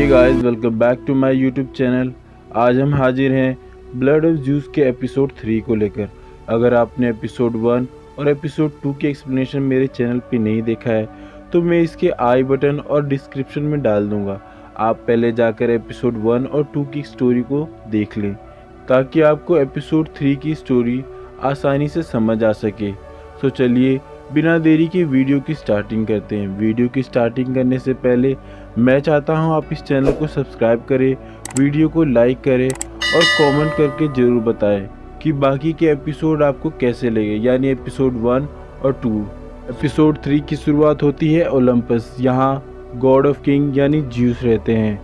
Hey guys, welcome back to my YouTube channel. आज हम हाजिर हैं ब्लड ऑफ ज्यूस के एपिसोड 3 को लेकर। अगर आपने एपिसोड 1 और एपिसोड 2 के एक्सप्लेनेशन मेरे चैनल पे नहीं देखा है तो मैं इसके आई बटन और डिस्क्रिप्शन में डाल दूंगा। आप पहले जाकर एपिसोड 1 और 2 की स्टोरी को देख लें ताकि आपको एपिसोड 3 की स्टोरी आसानी से समझ आ सके। तो चलिए बिना देरी के वीडियो की स्टार्टिंग करते हैं। वीडियो की स्टार्टिंग करने से पहले मैं चाहता हूं आप इस चैनल को सब्सक्राइब करें, वीडियो को लाइक करें और कमेंट करके ज़रूर बताएं कि बाकी के एपिसोड आपको कैसे लगे, यानी एपिसोड 1 और 2। एपिसोड 3 की शुरुआत होती है ओलंपस। यहाँ गॉड ऑफ किंग यानी ज्यूस रहते हैं।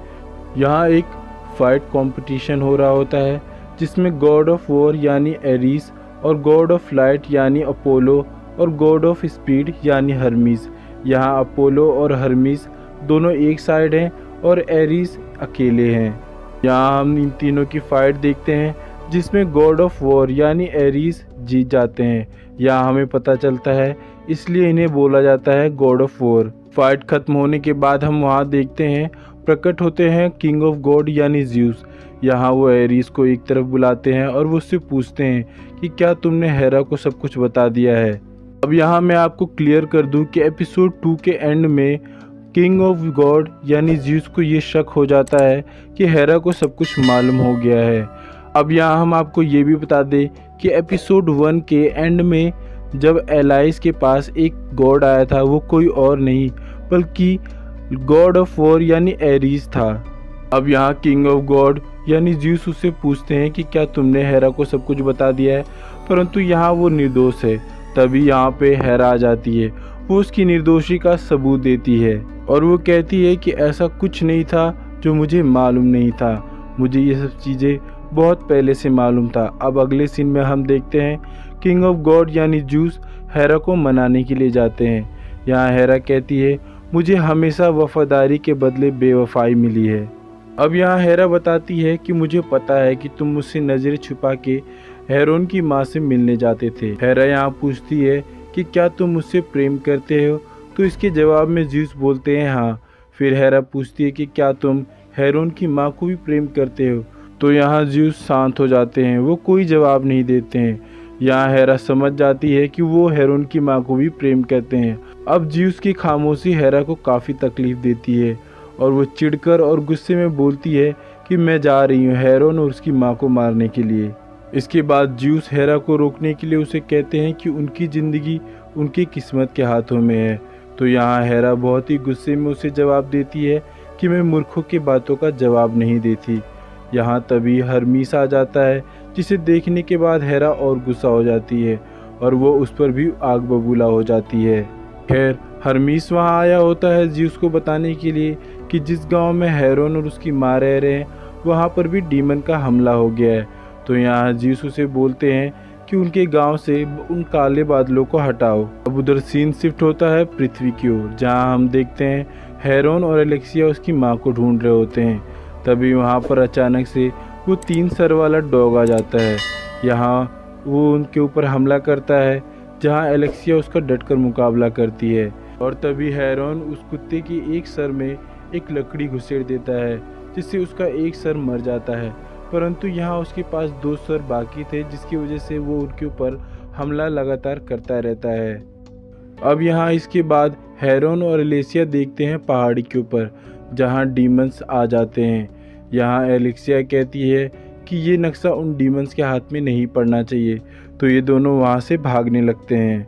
यहाँ एक फाइट कंपटीशन हो रहा होता है जिसमें गॉड ऑफ वॉर यानी एरिस और गॉड ऑफ लाइट यानी अपोलो और गॉड ऑफ स्पीड यानी हर्मीस। यहाँ अपोलो और हर्मीस दोनों एक साइड हैं और एरिस अकेले हैं। यहाँ हम इन तीनों की फाइट देखते हैं जिसमें गॉड ऑफ वॉर यानी एरिस जीत जाते हैं। यहाँ हमें पता चलता है इसलिए इन्हें बोला जाता है गॉड ऑफ वॉर। फाइट खत्म होने के बाद हम वहाँ देखते हैं प्रकट होते हैं किंग ऑफ गॉड यानी ज्यूस। यहाँ वो एरिस को एक तरफ बुलाते हैं और वो उससे पूछते हैं कि क्या तुमने हेरा को सब कुछ बता दिया है। अब यहाँ मैं आपको क्लियर कर दूं कि एपिसोड 2 के एंड में किंग ऑफ गॉड यानी ज्यूस को ये शक हो जाता है कि हेरा को सब कुछ मालूम हो गया है। अब यहाँ हम आपको ये भी बता दें कि एपिसोड 1 के एंड में जब एलाइस के पास एक गॉड आया था वो कोई और नहीं बल्कि गॉड ऑफ वॉर यानी एरिस था। अब यहाँ किंग ऑफ गॉड यानी ज्यूस उससे पूछते हैं कि क्या तुमने हेरा को सब कुछ बता दिया है, परंतु यहाँ वो निर्दोष है। तभी यहाँ पे हेरा आ जाती है। वो उसकी निर्दोषी का सबूत देती है और वो कहती है कि ऐसा कुछ नहीं था जो मुझे मालूम नहीं था, मुझे ये सब चीज़ें बहुत पहले से मालूम था। अब अगले सीन में हम देखते हैं किंग ऑफ गॉड यानी ज्यूस हेरा को मनाने के लिए जाते हैं। यहाँ हेरा कहती है मुझे हमेशा वफादारी के बदले बेवफाई मिली है। अब यहाँ हेरा बताती है कि मुझे पता है कि तुम मुझसे नज़रें छुपा के हेरोन की माँ से मिलने जाते थे। हेरा यहाँ पूछती है कि क्या तुम मुझसे प्रेम करते हो, तो इसके जवाब में ज्यूस बोलते हैं हाँ। फिर हेरा पूछती है कि क्या तुम हेरोन की माँ को भी प्रेम करते हो, तो यहाँ ज्यूस शांत हो जाते हैं, वो कोई जवाब नहीं देते हैं। यहाँ हेरा समझ जाती है कि वो हेरोन की माँ को भी प्रेम करते हैं। अब ज्यूस की खामोशी हेरा को काफ़ी तकलीफ देती है और वो चिढ़कर और गुस्से में बोलती है कि मैं जा रही हूँ हेरोन और उसकी माँ को मारने के लिए। इसके बाद ज्यूस हेरा को रोकने के लिए उसे कहते हैं कि उनकी ज़िंदगी उनकी किस्मत के हाथों में है। तो यहाँ हेरा बहुत ही गुस्से में उसे जवाब देती है कि मैं मूर्खों की बातों का जवाब नहीं देती। यहाँ तभी हर्मीस आ जाता है जिसे देखने के बाद हेरा और गुस्सा हो जाती है और वो उस पर भी आग बबूला हो जाती है। खैर हर्मीस वहाँ आया होता है ज्यूस को बताने के लिए कि जिस गाँव में हेरोन और उसकी माँ रह रहे हैं वहाँ पर भी डीमन का हमला हो गया है। तो यहाँ ज्यूस उसे बोलते हैं कि उनके गांव से उन काले बादलों को हटाओ। अब उधर सीन शिफ्ट होता है पृथ्वी की ओर, जहाँ हम देखते हैं हेरोन और एलेक्सिया उसकी माँ को ढूंढ रहे होते हैं। तभी वहाँ पर अचानक से वो 3 सर वाला डॉग आ जाता है। यहाँ वो उनके ऊपर हमला करता है, जहाँ एलेक्सिया उसका डटकर मुकाबला करती है और तभी हेरोन उस कुत्ते की एक सर में एक लकड़ी घुसेड़ देता है जिससे उसका एक सर मर जाता है। परंतु यहाँ उसके पास 2 सर बाकी थे जिसकी वजह से वो उनके ऊपर हमला लगातार करता रहता है। अब यहाँ इसके बाद हेरोन और एलेक्सिया देखते हैं पहाड़ी के ऊपर जहाँ डीमंस आ जाते हैं। यहाँ एलेक्सिया कहती है कि ये नक्शा उन डीमंस के हाथ में नहीं पड़ना चाहिए, तो ये दोनों वहाँ से भागने लगते हैं।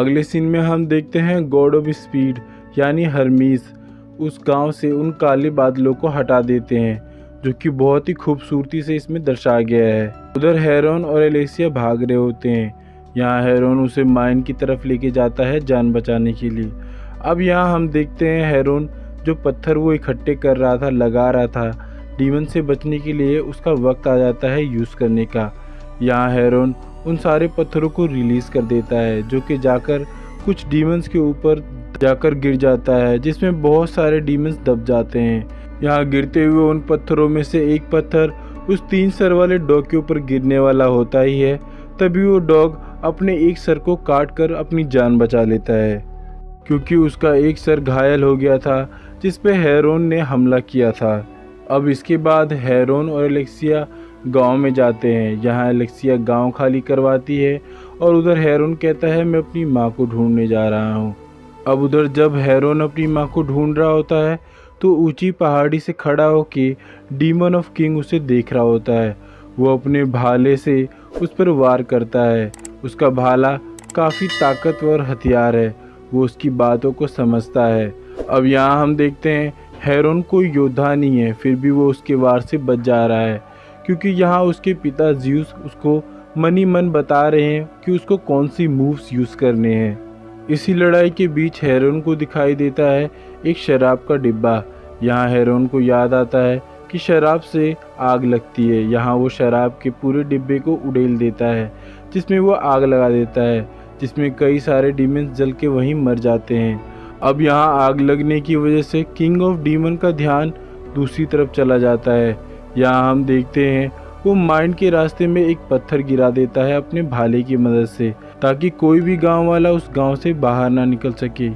अगले सीन में हम देखते हैं गॉड ऑफ स्पीड यानी हर्मीस उस गाँव से उन काले बादलों को हटा देते हैं, जो कि बहुत ही खूबसूरती से इसमें दर्शाया गया है। उधर हेरोन और एलेक्सिया भाग रहे होते हैं। यहाँ हेरोन उसे माइन की तरफ लेके जाता है जान बचाने के लिए। अब यहाँ हम देखते हैं हेरोन जो पत्थर वो इकट्ठे कर रहा था, लगा रहा था डीमन से बचने के लिए, उसका वक्त आ जाता है यूज़ करने का। यहाँ हेरोन उन सारे पत्थरों को रिलीज़ कर देता है जो कि जाकर कुछ डीमंस के ऊपर जाकर गिर जाता है, जिसमें बहुत सारे डीमंस दब जाते हैं। यहाँ गिरते हुए उन पत्थरों में से एक पत्थर उस 3 सर वाले डॉग के ऊपर गिरने वाला होता ही है। तभी वो डॉग अपने एक सर को काट कर अपनी जान बचा लेता है। क्योंकि उसका एक सर घायल हो गया था जिस पे हेरोन ने हमला किया था। अब इसके बाद हेरोन और एलेक्सिया गांव में जाते हैं। यहाँ एलेक्सिया गांव खाली करवाती है और उधर हेरोन कहता है मैं अपनी माँ को ढूंढने जा रहा हूँ। अब उधर जब हेरोन अपनी माँ को ढूंढ रहा होता है तो ऊंची पहाड़ी से खड़ा होके डीमन ऑफ किंग उसे देख रहा होता है। वो अपने भाले से उस पर वार करता है। उसका भाला काफ़ी ताकतवर हथियार है। वो उसकी बातों को समझता है। अब यहाँ हम देखते हैं हेरोन कोई योद्धा नहीं है, फिर भी वो उसके वार से बच जा रहा है, क्योंकि यहाँ उसके पिता ज़्यूस उसको मन ही मन बता रहे हैं कि उसको कौन सी मूव्स यूज़ करने हैं। इसी लड़ाई के बीच हेरोन को दिखाई देता है एक शराब का डिब्बा। यहाँ हेरोन को याद आता है कि शराब से आग लगती है। यहाँ वो शराब के पूरे डिब्बे को उड़ेल देता है, जिसमें वो आग लगा देता है, जिसमें कई सारे डीमंस जल के वहीं मर जाते हैं। अब यहाँ आग लगने की वजह से किंग ऑफ डीमन का ध्यान दूसरी तरफ चला जाता है। यहाँ हम देखते हैं वो माइंड के रास्ते में एक पत्थर गिरा देता है अपने भाले की मदद से, ताकि कोई भी गांव वाला उस गांव से बाहर ना निकल सके,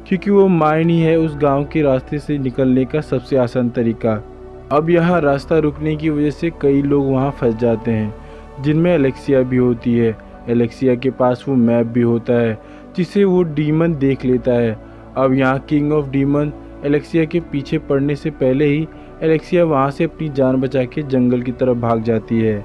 क्योंकि वो माइंड ही है उस गांव के रास्ते से निकलने का सबसे आसान तरीका। अब यहाँ रास्ता रुकने की वजह से कई लोग वहाँ फंस जाते हैं, जिनमें एलेक्सिया भी होती है। एलेक्सिया के पास वो मैप भी होता है जिसे वो डीमन देख लेता है। अब यहाँ किंग ऑफ डीमन एलेक्सिया के पीछे पड़ने से पहले ही एलेक्सिया वहाँ से अपनी जान बचा के जंगल की तरफ भाग जाती है।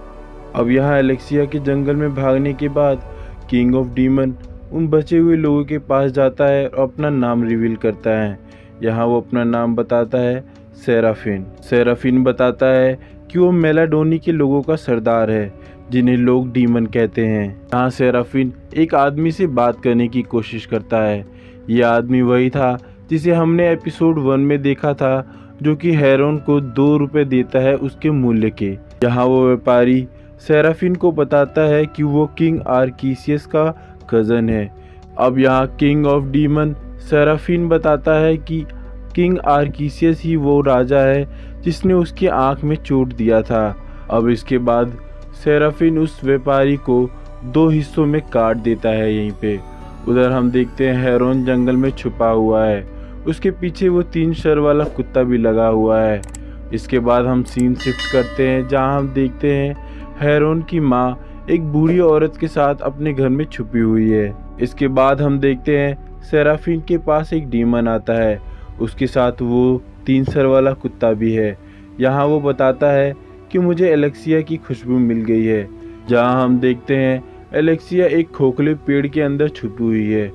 अब यहाँ एलेक्सिया के जंगल में भागने के बाद किंग ऑफ डीमन उन बचे हुए लोगों के पास जाता है और अपना नाम रिवील करता है। यहाँ वो अपना नाम बताता है सेराफिन। सेराफिन बताता है कि वो मेलाडोनी के लोगों का सरदार है, जिन्हें लोग डीमन कहते हैं। यहाँ सेराफिन एक आदमी से बात करने की कोशिश करता है। ये आदमी वही था जिसे हमने एपिसोड 1 में देखा था, जो कि हेरोन को 2 रुपए देता है उसके मूल्य के। यहाँ वो व्यापारी सेराफिन को बताता है कि वो किंग आर्कीसियस का कज़न है। अब यहाँ किंग ऑफ डीमन सेराफिन बताता है कि किंग आर्कीसियस ही वो राजा है जिसने उसकी आंख में चोट दिया था। अब इसके बाद सेराफिन उस व्यापारी को 2 हिस्सों में काट देता है। यहीं पे उधर हम देखते हैं हेरोन जंगल में छुपा हुआ है, उसके पीछे वो 3 सर वाला कुत्ता भी लगा हुआ है। इसके बाद हम सीन शिफ्ट करते हैं, जहां हम देखते हैं हेरोन की माँ एक बूढ़ी औरत के साथ अपने घर में छुपी हुई है। इसके बाद हम देखते हैं सेराफिन के पास एक डीमन आता है, उसके साथ वो 3 सर वाला कुत्ता भी है। यहाँ वो बताता है कि मुझे एलेक्सिया की खुशबू मिल गई है। जहाँ हम देखते हैं एलेक्सिया एक खोखले पेड़ के अंदर छुपी हुई है।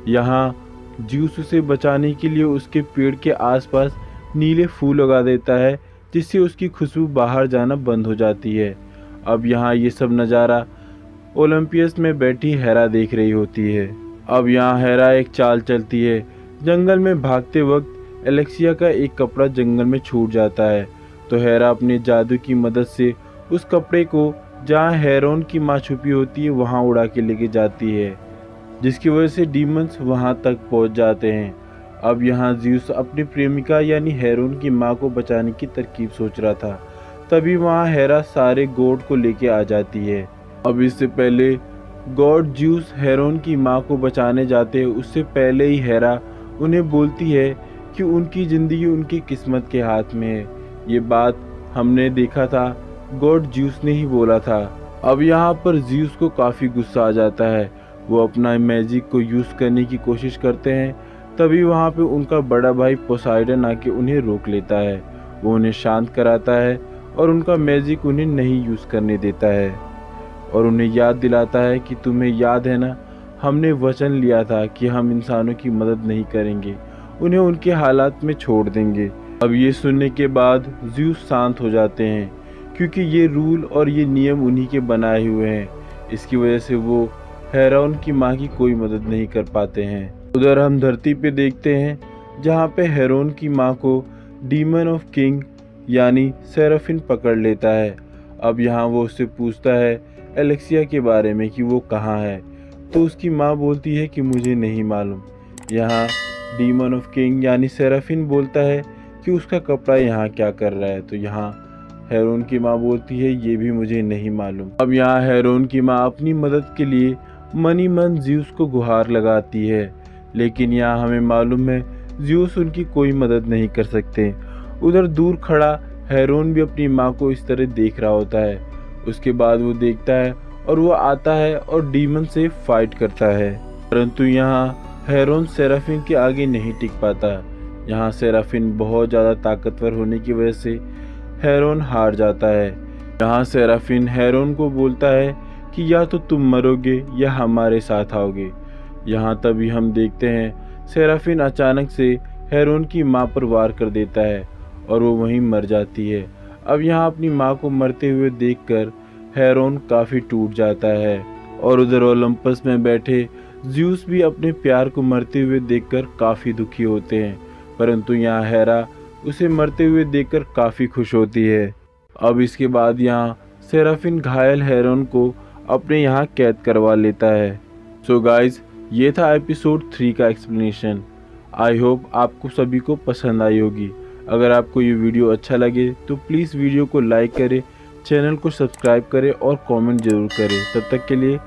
यहाँ ज़्यूस उसे बचाने के लिए उसके पेड़ के आसपास नीले फूल लगा देता है, जिससे उसकी खुशबू बाहर जाना बंद हो जाती है। अब यहाँ ये सब नज़ारा ओलंपियस में बैठी हेरा देख रही होती है। अब यहाँ हेरा एक चाल चलती है। जंगल में भागते वक्त एलेक्सिया का एक कपड़ा जंगल में छूट जाता है, तो हेरा अपने जादू की मदद से उस कपड़े को जहाँ हेरोन की माँ छुपी होती है वहाँ उड़ा के लेके जाती है, जिसकी वजह से डीमंस वहाँ तक पहुँच जाते हैं। अब यहाँ ज़्यूस अपनी प्रेमिका यानी हेरोन की माँ को बचाने की तरकीब सोच रहा था, तभी वहाँ हेरा सारे गॉड को लेके आ जाती है। अब इससे पहले गॉड ज़्यूस हेरोन की माँ को बचाने जाते हैं, उससे पहले ही हेरा उन्हें बोलती है कि उनकी ज़िंदगी उनकी किस्मत के हाथ में है। ये बात हमने देखा था, गॉड ज़्यूस ने ही बोला था। अब यहाँ पर ज़्यूस को काफ़ी गुस्सा आ जाता है। वो अपना मैजिक को यूज़ करने की कोशिश करते हैं, तभी वहाँ पे उनका बड़ा भाई पोसाइडन आके उन्हें रोक लेता है। वो उन्हें शांत कराता है और उनका मैजिक उन्हें नहीं यूज़ करने देता है, और उन्हें याद दिलाता है कि तुम्हें याद है ना, हमने वचन लिया था कि हम इंसानों की मदद नहीं करेंगे, उन्हें उनके हालात में छोड़ देंगे। अब ये सुनने के बाद ज़्यूस शांत हो जाते हैं, क्योंकि ये रूल और ये नियम उन्हीं के बनाए हुए हैं। इसकी वजह से वो हेरोन की माँ की कोई मदद नहीं कर पाते हैं। उधर हम धरती पे देखते हैं, जहाँ पे हेरोन की माँ को डीमन ऑफ किंग यानी सेराफिन पकड़ लेता है। अब यहाँ वो उससे पूछता है एलेक्सिया के बारे में कि वो कहाँ है, तो उसकी माँ बोलती है कि मुझे नहीं मालूम। यहाँ डीमन ऑफ किंग यानी सेराफिन बोलता है कि उसका कपड़ा यहाँ क्या कर रहा है, तो यहाँ हेरोन की माँ बोलती है ये भी मुझे नहीं मालूम। अब यहाँ हेरोन की माँ अपनी मदद के लिए मन ही मन ज़्यूस को गुहार लगाती है। लेकिन यहाँ हमें मालूम है ज़्यूस उनकी कोई मदद नहीं कर सकते। उधर दूर खड़ा हेरोन भी अपनी माँ को इस तरह देख रहा होता है। उसके बाद वो देखता है और वो आता है और डीमन से फाइट करता है, परंतु यहाँ हेरोन सेराफिन के आगे नहीं टिक पाता। यहाँ सेराफिन बहुत ज़्यादा ताकतवर होने की वजह से हेरोन हार जाता है। यहाँ सेराफिन हेरोन को बोलता है कि या तो तुम मरोगे या हमारे साथ आओगे। यहाँ तभी हम देखते हैं सेराफिन अचानक से हेरोन की माँ पर वार कर देता है और वो वहीं मर जाती है। अब यहाँ अपनी माँ को मरते हुए देखकर हेरोन काफ़ी टूट जाता है और उधर ओलंपस में बैठे ज़्यूस भी अपने प्यार को मरते हुए देखकर काफ़ी दुखी होते हैं, परंतु यहाँ हेरा उसे मरते हुए देखकर काफ़ी खुश होती है। अब इसके बाद यहाँ सेराफिन घायल हेरोन को अपने यहाँ कैद करवा लेता है। सो गाइज, ये था एपिसोड 3 का एक्सप्लेनेशन। आई होप आपको सभी को पसंद आई होगी। अगर आपको ये वीडियो अच्छा लगे तो प्लीज़ वीडियो को लाइक करें, चैनल को सब्सक्राइब करें और कमेंट ज़रूर करें। तब तक के लिए